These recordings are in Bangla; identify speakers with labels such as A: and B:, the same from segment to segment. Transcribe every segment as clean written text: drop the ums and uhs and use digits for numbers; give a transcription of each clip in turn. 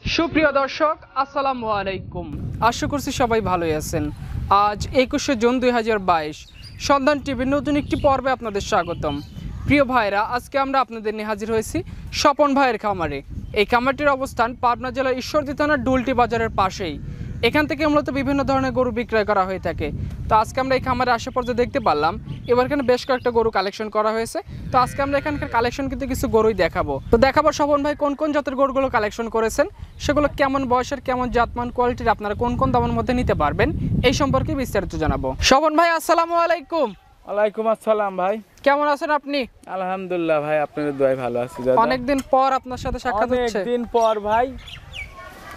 A: সুপ্রিয় দর্শক, আসসালামু আলাইকুম। আশা করছি সবাই ভালোই আছেন। আজ 21শে জুন 2022, সন্ধান টিভির নতুন একটি পর্বে আপনাদের স্বাগতম। প্রিয় ভাইরা, আজকে আমরা আপনাদের নিয়ে হাজির হয়েছি স্বপন ভাইয়ের খামারে। এই খামারটির অবস্থান পাবনা জেলার ঈশ্বরদী থানার ডুলটি বাজারের পাশেই। এখান থেকে মূলত বিভিন্ন ধরনের গরু বিক্রয় করা হয়ে থাকে। তো আজকে আমরা এই খামারে আসার পর যে দেখতে পারলাম, এবার এখানে বেশ কয়েকটা গরু কালেকশন করা হয়েছে। তো আজকে আমরা এখানকার কালেকশন কিন্তু কিছু গরুই দেখাবো। তো দেখাবো স্বপন ভাই কোন কোন জাতের গরুগুলো কালেকশন করেছেন, সেগুলো কেমন বয়সের, কেমন জাতমান, কোয়ালিটির, আপনারা কোন কোন দামের মধ্যে নিতে পারবেন, এই সম্পর্কে বিস্তারিত জানাবো। স্বপন ভাই, আসসালামু আলাইকুম।
B: ওয়ালাইকুম আসসালাম ভাই।
A: কেমন আছেন আপনি?
B: আলহামদুলিল্লাহ ভাই, আপনাদের দোয়ায় ভালো আছি।
A: অনেকদিন পর আপনার সাথে সাক্ষাৎ হচ্ছে।
B: অনেকদিন পর ভাই।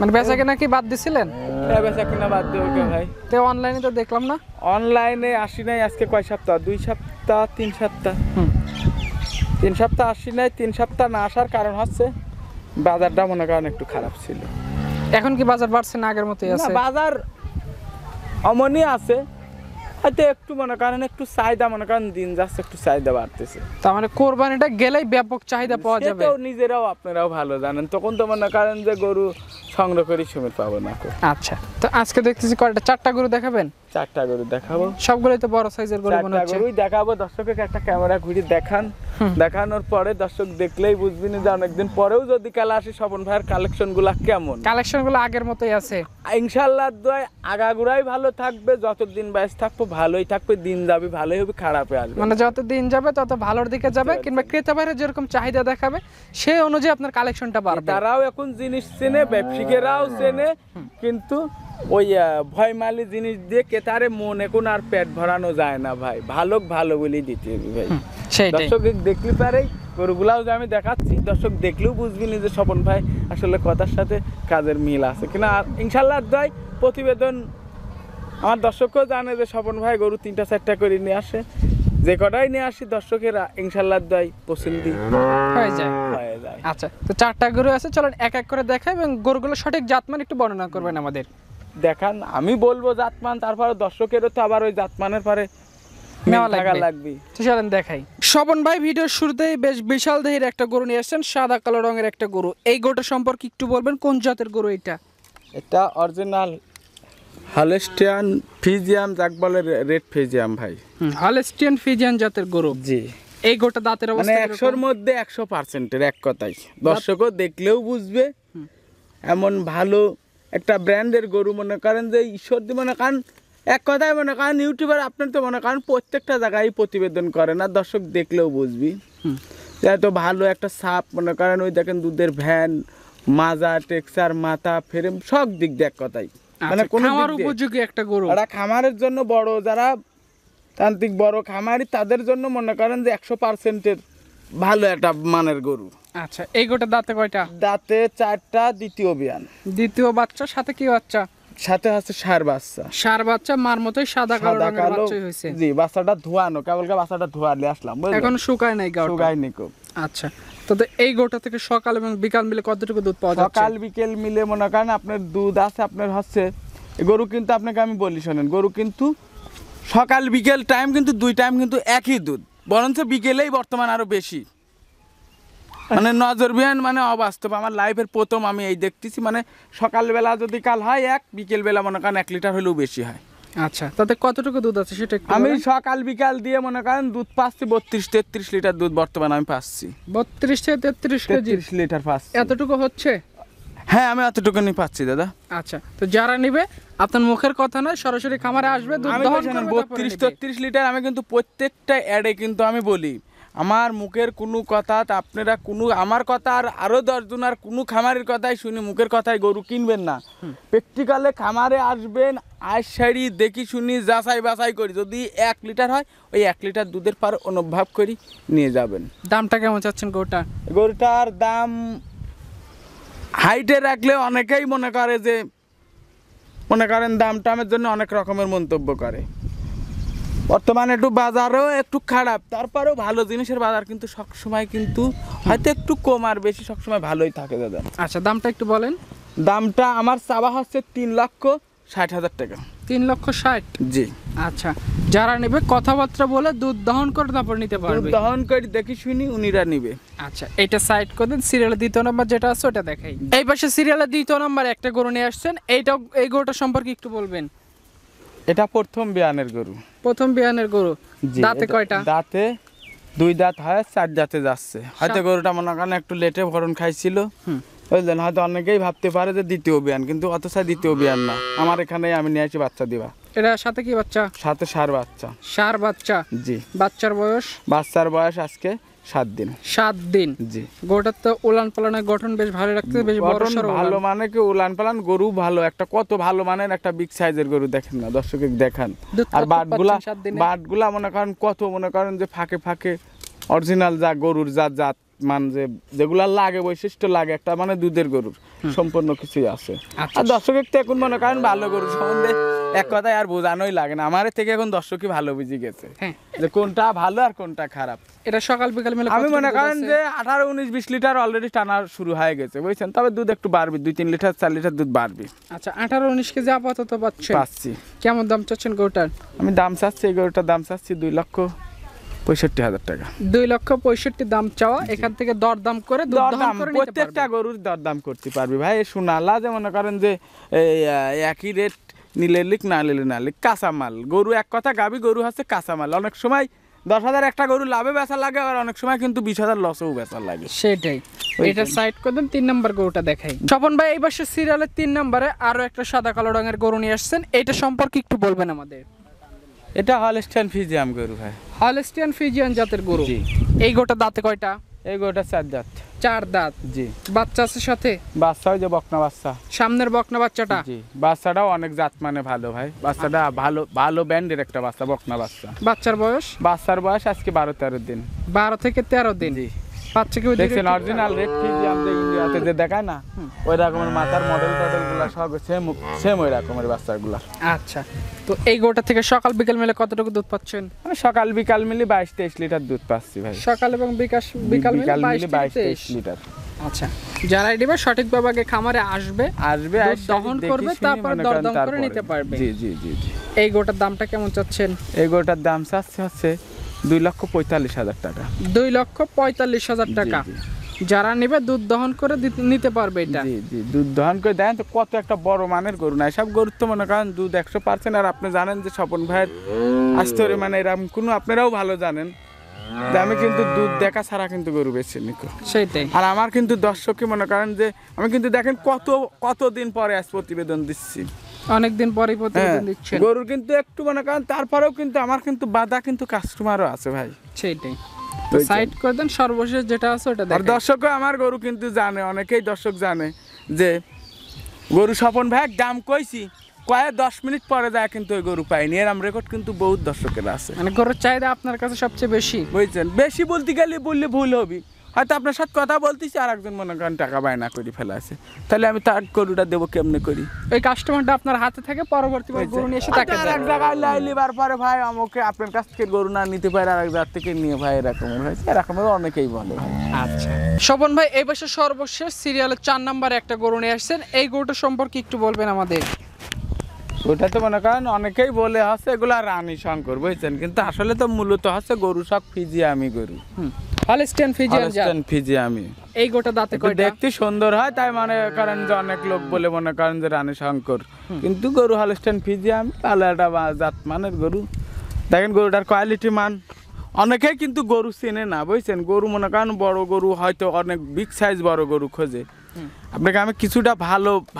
A: মানে বেচা কেনা কি বাদ দিছিলেন?
B: হ্যাঁ, বেচা কিনা বাদ দিও কে ভাই?
A: তো অনলাইনে তো দেখলাম না।
B: অনলাইনে আসি নাই আজকে কয় সপ্তাহ, 2 সপ্তাহ 3 সপ্তাহ। 3 সপ্তাহ আসি নাই। 3 সপ্তাহ না আসার কারণ হচ্ছে বাজারটা মনে করেন একটু খারাপ ছিল।
A: এখন কি বাজার বাড়ছে না আগের মতোই
B: না,
A: আছে?
B: বাজার অমনি আছে, হয়তো একটু মনে করেন একটু চাহিদা, মনে করেন দিন যাচ্ছে একটু চাহিদা বাড়তেছে।
A: তার মানে কোরবানিটা গেলেই ব্যাপক চাহিদা পাওয়া যাবে।
B: সেটাও নিজেরাও আপনারাও ভালো জানেন, তখন তো মনে করেন যে গরু সংগ্রহ করি সময় পাবো না।
A: আচ্ছা, তো আজকে দেখতেছি কয়টা, 4টা গরু দেখাবেন?
B: 4টা গরু দেখাবো।
A: সবগুলোই তো বড় সাইজের গরু মনে
B: 4টা
A: হচ্ছে।
B: গরুই দেখাবো। দর্শককে একটা ক্যামেরা ঘুরে দেখান। দেখানোর পরে দর্শক দেখলেই বুঝবেন যে অনেকদিন পরেও যদি কাল আসি স্বপন ভাইয়ের কালেকশন গুলা কেমন।
A: কালেকশন গুলো আগের মতোই আছে
B: ইনশাআল্লাহ। দোয়া আগাগোড়াই ভালো থাকবে, যতদিন বয়স থাকবো ভালোই থাকবে, দিন যাবে ভালোই হবে, খারাপে আসবে।
A: মানে যত দিন যাবে তত ভালোর দিকে যাবে, কিংবা ক্রেতা ভাইরা যেরকম চাহিদা দেখাবে সেই অনুযায়ী আপনার কালেকশনটা বাড়বে।
B: তারাও এখন জিনিস চেনে, ব্যবসায়ীরাও চেনে, কিন্তু ওই ভয়মালি জিনিস দিয়ে ক্রেতারে মন এখন আর পেট ভরানো যায় না ভাই। ভালো ভালো বলেই দিতে হবে ভাই। দর্শক দেখলে পারেই গরুগুলাও যে আমি দেখাচ্ছি, দর্শক দেখলেও বুঝবিনি যে স্বপন ভাই আসলে কথার সাথে কাজের মিল আছে কিনা। আর ইনশাল্লাহ দয় প্রতিবেদন আমার দর্শকও জানে যে স্বপন ভাই গরু 3টা 4টা করে নিয়ে আসে। যে কটাই নিয়ে আসি দর্শকেরা ইনশাল্লাহ দয় পছন্দি
A: হয়ে যায়। আচ্ছা, তো 4টা গরু আছে, চলেন এক এক করে দেখাই এবং গরুগুলো সঠিক জাতমান একটু বর্ণনা করবেন আমাদের।
B: দেখান, আমি বলবো জাতমান, তারপরে দর্শকেরও তো আবার ওই জাতমানের পরে নেওয়া লাগবে।
A: চলেন দেখাই। স্বপন ভাই ভিডিওর শুরুতেই বেশ বিশাল দেহের একটা গরু নিয়ে আসছেন, সাদা কালো রঙের একটা গরু। এই গরুটা সম্পর্কে একটু বলবেন, কোন জাতের গরু এটা?
B: এটা অরিজিনাল হলস্টিয়ান ফ্রিজিয়ান, যাক বলে রেড ফ্রিজিয়ান ভাই।
A: হলস্টিয়ান ফ্রিজিয়ান জাতের গরু।
B: জি।
A: এই গরুটা দাঁতের অবস্থা
B: মানে 100-র মধ্যে 100%-এর এক কথাই। দর্শকও দেখলেও বুঝবে এমন ভালো একটা ব্র্যান্ডের গরু। মনে করেন যে ঈশ্বরদী, মনে করেন এক কথায় মনে করেন ইউটিউবার আপনার তো মনে করেন প্রত্যেকটা জায়গায় প্রতিবেদন করে না, দর্শক দেখলেও বুঝবি এত ভালো একটা সাপ। মনে করেন ওই দেখেন দুধের ভ্যান, মাজা, টেক্সচার, মাথা, ফ্রেম, সব দিক দিয়ে এক কথাই মানে কোন
A: উপযোগী একটা গরু।
B: এটা খামারের জন্য বড়, যারা তান্ত্রিক বড় খামারি তাদের জন্য মনে করেন যে 100%-এর ভালো একটা মানের গরু।
A: আচ্ছা, এই গরুটা দাঁতে কয়টা?
B: দাঁতে 4টা, দ্বিতীয় বিয়ান।
A: দ্বিতীয় বাচ্চা, সাথে কি বাচ্চা?
B: সাথে আছে ষাঁড় বাচ্চা।
A: ষাঁড় বাচ্চা, মার মতোই সাদা কালো রঙের বাচ্চাই হইছে।
B: জি, বাচ্চাটা ধোয়ানো, কেবলকে বাচ্চাটা ধোয়ালে আসলাম,
A: এখন শুকায় নাই গাওটা?
B: শুকায়নি খুব।
A: আচ্ছা, তো এই গরুটা থেকে সকাল এবং বিকাল মিলে কতটুকু দুধ পাওয়া যাচ্ছে?
B: সকাল বিকেল মিলে মনে করেন আপনার দুধ আছে আপনার হচ্ছে, গরু কিন্তু আপনাকে আমি বলি শোনেন, গরু কিন্তু সকাল বিকেল টাইম কিন্তু 2 টাইম কিন্তু একই দুধ, বরঞ্চ বিকেলেই বর্তমান আরো বেশি। মানে নজর বিহান, মানে অবাস্তব। আমার লাইফের প্রথম আমি এই দেখতেছি, মানে সকালবেলা যদি কাল হয় 1, বিকেলবেলা মনে করেন 1 লিটার হলেও বেশি হয়।
A: আচ্ছা, তাতে কতটুকু দুধ আছে সেটা একটু
B: আমি সকাল বিকাল দিয়ে মনে করেন দুধ পাচ্ছি 32-33 লিটার দুধ বর্তমানে আমি পাচ্ছি।
A: 32 থেকে 33
B: লিটার পাচ্ছি।
A: এতটুকু হচ্ছে?
B: হ্যাঁ, আমি এতটুকুনি পাচ্ছি দাদা।
A: আচ্ছা, তো যারা নেবে আপনার মুখের কথা নয়, সরাসরি খামারে আসবে, দুধ দহন করবে।
B: 32-33 লিটার আমি কিন্তু প্রত্যেকটা অ্যাডে কিন্তু আমি বলি আমার মুখের কোনো কথা আপনারা কোনো আমার কথা আর আরো 10 জন আর কোনো খামারের কথাই শুনি মুখের কথাই গরু কিনবেন না, প্র্যাকটিক্যালে খামারে আসবেন, আইসারি দেখি শুনি যাচাই বাছাই করি, যদি 1 লিটার হয় ওই 1 লিটার দুধের পার অনুভব করি নিয়ে যাবেন।
A: দামটা কেমন চাচ্ছেন
B: গরুটার দাম হাইটে রাখলে অনেকেই মনে করেন দাম টামের জন্য অনেক রকমের মন্তব্য করে। বর্তমানে একটু বাজারও একটু খারাপ, তারপরেও ভালো জিনিসের বাজার কিন্তু সবসময় কিন্তু হয়তো একটু কম আর বেশি সবসময় ভালোই থাকে দাদা।
A: আচ্ছা, দামটা একটু বলেন।
B: দামটা আমার চাওয়া হচ্ছে 3,60,000 টাকা।
A: 3,60,000?
B: জি।
A: আচ্ছা, যারা নেবে কথাবার্তা বলে দুধ দহন করে তারপর নিতে পারবে।
B: দুধ দহন করে দেখি শুনি উনিরা নিবে।
A: আচ্ছা, এটা সাইড করে দিন। সিরিয়ালের 2 নম্বর যেটা আছে ওটা দেখাই। এই পাশে সিরিয়ালের 2 নম্বরে একটা গরু নিয়ে আসছেন, এই গরুটা সম্পর্কে একটু বলবেন।
B: এটা প্রথম বিয়ানের গরু।
A: প্রথম বিয়ানের গরু। দাঁতে কয়টা?
B: দাঁতে 2 দাঁত হয়, 4 দাঁতে যাচ্ছে। হয়তো গরুটা মনে করেন একটু লেটে ভরণ খাইছিল, বুঝলেন, হয়তো অনেকেই ভাবতে পারে যে দ্বিতীয় বিয়ান, কিন্তু অথচ দ্বিতীয় বিয়ান না। আমার এখানে আমি নিয়ে আসি বাচ্চা দিবা।
A: এটা সাথে কি বাচ্চা?
B: সাথে ষাঁড় বাচ্চা।
A: ষাঁড় বাচ্চা?
B: জি।
A: বাচ্চার বয়স?
B: বাচ্চার বয়স আজকে 7 দিন।
A: 7 দিন?
B: জি।
A: গরুটার তো উলান পালানের গঠন বেশ ভালো রাখতে, বেশ বড় সরো।
B: ভালো মানে কি উলান পালান গরু ভালো, একটা কত ভালো মানের একটা বিগ সাইজের গরু, দেখেন না দর্শক দেখান। আর বাটগুলা মনে করেন কত, মনে করেন যে ফাঁকে ফাঁকে অরিজিনাল যা গরুর জাত মান যেগুলা লাগে বৈশিষ্ট্য লাগে একটা মানে দুধের গরুর সম্পূর্ণ কিছুই আছে। আর দর্শকের তো এখন মনে করেন ভালো গরু সম্বন্ধে এক কথায় আর বোঝানোই লাগে না, আমার থেকে এখন দর্শকই ভালো বুঝে গেছে যে কোনটা ভালো আর কোনটা খারাপ।
A: এটা সকাল বিকাল মিলে
B: আমি মনে করেন যে 18, 19, 20 লিটার অলরেডি টানা শুরু হয়ে গেছে, বুঝছেন। তবে দুধ একটু বাড়বে, 2-3 লিটার 4 লিটার দুধ বাড়বে।
A: আচ্ছা, 18, 19 কেজি আপাতত পাচ্ছি। কেমন দাম চাচ্ছেন গরুটার?
B: আমি দাম চাচ্ছি এই গরুটার দাম চাচ্ছি 2,65,000 টাকা।
A: 2,65,000 দাম চাওয়া। এখান থেকে দরদাম করে
B: প্রত্যেকটা গরুর দরদাম করতে পারবি ভাই। শোনালা যে মনে করেন যে একই রেট নিলে লিক না নিলে না লিক, কাঁচামাল গরু এক কথা, গাবি গরু হচ্ছে কাঁচামাল। অনেক সময় 10,000 একটা গরু লাভে বেচা লাগে, আর অনেক সময় কিন্তু 20,000 লসেও বেচা লাগে।
A: সেটাই। এটা সাইড করে দেন। 3 নম্বর গরুটা দেখাই। স্বপন ভাই, এই পাশে সিরিয়ালের 3 নম্বরে আরো একটা সাদা কালো রঙের গরু নিয়ে আসছেন, এটা সম্পর্কে একটু বলবেন আমাদের।
B: এটা হলস্টাইন ফ্রিজিয়ান গরু ভাই।
A: হলস্টাইন ফ্রিজিয়ান জাতের গরু। জি। এই গরুটা দাঁতে কয়টা?
B: এই গরুটা 4 দাঁত।
A: 4 দাঁত? জি। বাচ্চা আছে সাথে? বাচ্চা ওই যে বকনা বাচ্চা, সামনের বকনা বাচ্চাটা। জি। বাচ্চাটাও অনেক জাত মানে ভালো ভাই, বাচ্চাটা ভালো ব্যান্ডের একটা বাচ্চা, বকনা বাচ্চা। বাচ্চার বয়স? বাচ্চার বয়স আজকে 12-13 দিন। 12 থেকে 13 দিন। জি। বাচ্চাকে ওই দেখছেন অরিজিনাল রেড ফ্রিজিয়ান যে ইন্ডিয়াতে যে দেখায় না, ওই রকমের মাথার মডেলগুলো সব সেম ওই রকমের বাচ্চাগুলো। আচ্ছা, তো এই গরুটা থেকে সকাল বিকাল মিলে কতটুকু দুধ পাচ্ছেন? আমি সকাল বিকাল মিলে 22-23 লিটার দুধ পাচ্ছি ভাই। সকাল এবং বিকাল মিলে 22-23 লিটার। আচ্ছা, যারা নেবে সঠিকভাবে আগে খামারে আসবে দহন করবে, তারপর দরদাম করে নিতে পারবে। জি জি জি জি। এই গরুটার দামটা কেমন চাচ্ছেন? এই গরুটার দাম চাচ্ছে হচ্ছে 2,45,000 টাকা। 2,45,000 টাকা। যারা নেবে দুধ দহন করে নিতে পারবে এটা। জি জি, দুধ দহন করে দেন তো কত একটা বড় মানের গরু না, সব গরুর তো মনে করেন দুধ 100%। আর আপনি জানেন যে স্বপন ভাইয়ের আস্তরে মানে এরকম কোনো, আপনারাও ভালো জানেন যে আমি কিন্তু দুধ দেখা ছাড়া কিন্তু গরু বেচি নিকো। সেটাই। আর আমার কিন্তু দর্শককে মনে করেন যে আমি কিন্তু দেখেন কতদিন পরে আজ প্রতিবেদন দিচ্ছি, অনেকদিন পরে প্রতিবেদন দিচ্ছেন। গরুর কিন্তু একটু মনে করেন তারপরেও কিন্তু আমার কিন্তু বাধা কিন্তু কাস্টমারও আছে ভাই। সেটাই। সাইড করে দেন, সর্বশেষ যেটা আছে ওটা দেখেন। আর দর্শকও আমার গরু কিন্তু জানে, অনেকেই দর্শক জানে যে গরু স্বপন ভাই দাম কইছি, কয়েক 10 মিনিট পরে যায় কিন্তু ওই গরু পাইনি, এরম রেকর্ড কিন্তু বহুত দর্শকের আছে। মানে গরুর চাহিদা আপনার কাছে সবচেয়ে বেশি, বুঝছেন। বেশি বলতে গেলে বললে ভুল হবে, হয়তো আপনার সাথে কথা বলতেছি আর একজন মনে করেন টাকা বায়না করে ফেলা আছে, তাহলে আমি তার গরুটা দেবো কেমনে করি? ওই কাস্টমারটা আপনার হাতে থাকে, পরবর্তী গরু নিয়ে এসে তাকে এক জায়গায় লাইলিবার পরে ভাই আমাকে আপনার কাছ থেকে গরু না নিতে পারে আর এক জায়গা থেকে নিয়ে ভাই এরকমের হয়েছে, এরকমের অনেকেই বলে ভাই। আচ্ছা স্বপন ভাই, এই বছর সর্বশেষ সিরিয়ালের 4 নম্বরে একটা গরু নিয়ে আসছেন, এই গরুটা সম্পর্কে একটু বলবেন আমাদের। ওটা তো মনে করেন অনেকেই বলে হচ্ছে এগুলা রানী শঙ্কর, বুঝছেন, কিন্তু আসলে তো মূলত হচ্ছে গরু সব ফিজিয়ামি গরু। হলস্টাইন ফিজিয়ামি। এই গোটা দাঁতে কয়টা? দেখতে সুন্দর হয় তাই মনে করেন যে অনেক লোক বলে মনে করেন যে রানী শঙ্কর, কিন্তু গরু হলস্টাইন ফিজিয়ামি ভালো একটা জাত মানের গরু। দেখেন গরুটার কোয়ালিটি মান, অনেকেই কিন্তু গরু চেনে না, বুঝছেন। গরু মনে করেন বড় গরু হয়তো অনেক বিগ সাইজ বড় গরু খোঁজে, আপনাকে আমি কিছুটা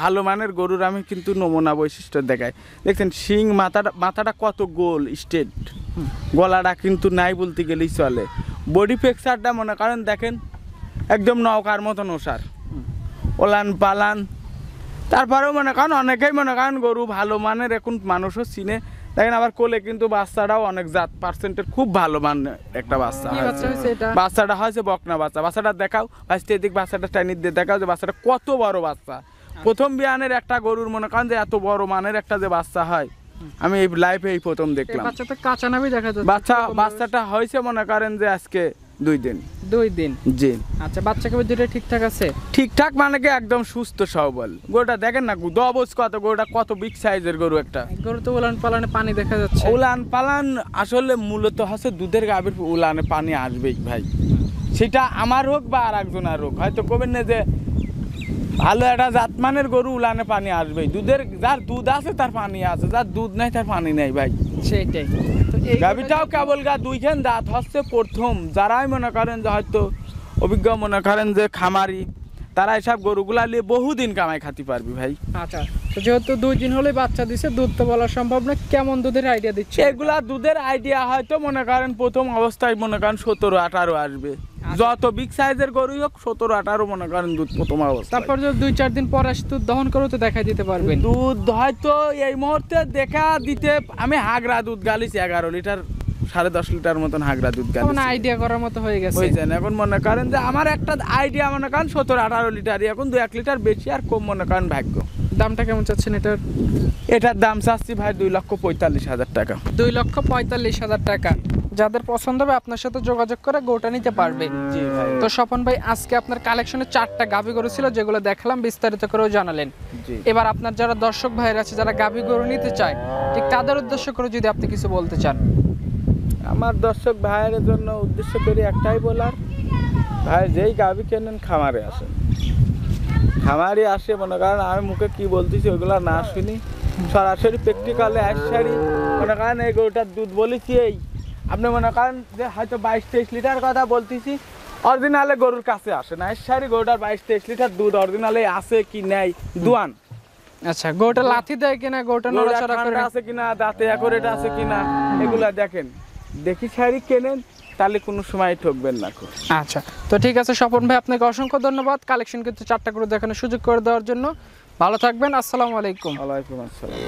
A: ভালো মানের গরুর আমি কিন্তু নমুনা বৈশিষ্ট্য দেখাই। দেখছেন শিং, মাথাটা কত গোল স্ট্রেট, গলাটা কিন্তু নাই বলতে গেলেই চলে,
B: বডি ফেক্সারটা মনে করেন দেখেন একদম নৌকার মতন ওষার, ওলান পালান। তারপরেও মনে করেন অনেকেই মনে করেন গরু ভালো মানের এখন মানুষও চিনে। দেখেন আবার কোলে কিন্তু বাচ্চাটাও অনেক জাত পার্সেন্টের খুব ভালো মানের একটা বাচ্চা বাচ্চাটা হয়েছে বকনা বাচ্চা। বাচ্চাটা দেখাও ফার্স্টে দিক, বাচ্চাটা টাইনির দিয়ে দেখাও যে বাচ্চাটা কত বড় বাচ্চা। প্রথম বিয়ানের একটা গরুর মনে করেন যে এত বড় মানের একটা যে বাচ্চা হয় আমি এই লাইফে এই প্রথম দেখলাম। বাচ্চাটা হয়েছে মনে করেন যে আজকে 2 দিন। জি
A: আচ্ছা, বাচ্চা কেবল দুটো ঠিকঠাক আছে?
B: ঠিকঠাক মানে কি একদম সুস্থ সবল। গরুটা দেখেন না দবজ কত, গরুটা কত বিগ সাইজের গরু একটা।
A: গরু তো উলান পালানে পানি দেখা যাচ্ছে।
B: উলান পালান আসলে মূলত হচ্ছে দুধের গাভীর উলানে পানি আসবেই ভাই, সেটা আমার হোক বা আর একজনের হোক। হয়তো কবেন না যে ভালো একটা জাতমানের গরু উলানে পানি আসবেই। দুধের যার দুধ আছে তার পানি আছে, যার দুধ নাই তার পানি নেই ভাই।
A: সেটাই
B: গাভীটাও কেবল 2খান দাঁত হচ্ছে প্রথম। যারাই মনে করেন যে হয়তো অভিজ্ঞ মনে করেন যে খামারি, তারা এসব গরুগুলা নিয়ে বহুদিন কামাই খাতে পারবি ভাই।
A: আচ্ছা, তো যেহেতু 2 দিন হলে বাচ্চা দিছে, দুধ তো বলা সম্ভব না, কেমন দুধের আইডিয়া দিচ্ছে?
B: এগুলা দুধের আইডিয়া হয়তো মনে করেন প্রথম অবস্থায় মনে করেন 17-18 আসবে। যত বিগ সাইজের গরুই হোক 17-18 মনে করেন দুধ প্রথম অবস্থা।
A: তারপর যদি 2-4 দিন পর আসে দুধ দহন করে তো দেখা দিতে পারবেন।
B: দুধ হয়তো এই মুহূর্তে দেখা দিতে আমি হাগরা দুধ গালিছি 11 লিটার 10.5 লিটার মতন হাগরা দুধ গালিছি।
A: মানে আইডিয়া করার মতো হয়ে গেছে।
B: বুঝছেন, এখন মনে করেন যে আমার একটা আইডিয়া মনে করেন 17-18 লিটারই, এখন 2-1 লিটার বেশি আর কম মনে করেন ভাগ্য।
A: দামটা কেমন চাচ্ছেন এটার?
B: এটার দাম চাচ্ছি ভাই 2,45,000 টাকা।
A: 2,45,000 টাকা। যাদের পছন্দ হবে আপনার সাথে যোগাযোগ করে গরুটা নিতে পারবে।
B: জি ভাই।
A: তো স্বপন ভাই, আজকে আপনার কালেকশনে 4টা গাভী গরু ছিল যেগুলো দেখালাম, বিস্তারিত করেও জানালেন।
B: জি।
A: এবার আপনার যারা দর্শক ভাইয়েরা আছে যারা গাভী গরু নিতে চায়, ঠিক তাদের উদ্দেশ্য করে যদি আপনি কিছু বলতে চান।
B: আমার দর্শক ভাইয়ের জন্য উদ্দেশ্য করি একটাই বলার, ভাই যেই গাভী কেনেন খামারে আসেন। খামারে আসে মনে করেন আমি মুখে কি বলতেছি ওইগুলো না শুনি, সরাসরি প্র্যাকটিক্যালে আসসারি মনে করেন এই গরুটার দুধ বলেছি এই আপনি মনে করেন যে হয়তো 22-23 লিটার কথা বলতেছি, অরিজিনালে গরুর কাছে আসে না। আসসারি গরুটার 22-23 লিটার দুধ অরিজিনালে আছে কি নাই দুয়ান।
A: আচ্ছা, গরুটা লাথি দেয় কিনা, গরুটা নড়াচড়া করে
B: আছে কিনা, দাঁতে অ্যাকুরেট আছে কিনা, এগুলা দেখেন। দেখি সারি কেনেন তাহলে কোনো সময় ঠকবেন না।
A: আচ্ছা, তো ঠিক আছে স্বপন ভাই, আপনাকে অসংখ্য ধন্যবাদ কালেকশন কিন্তু 4টা করে দেখানোর সুযোগ করে দেওয়ার জন্য। ভালো থাকবেন, আসসালামু আলাইকুম।
B: ওয়ালাইকুম আসসালাম।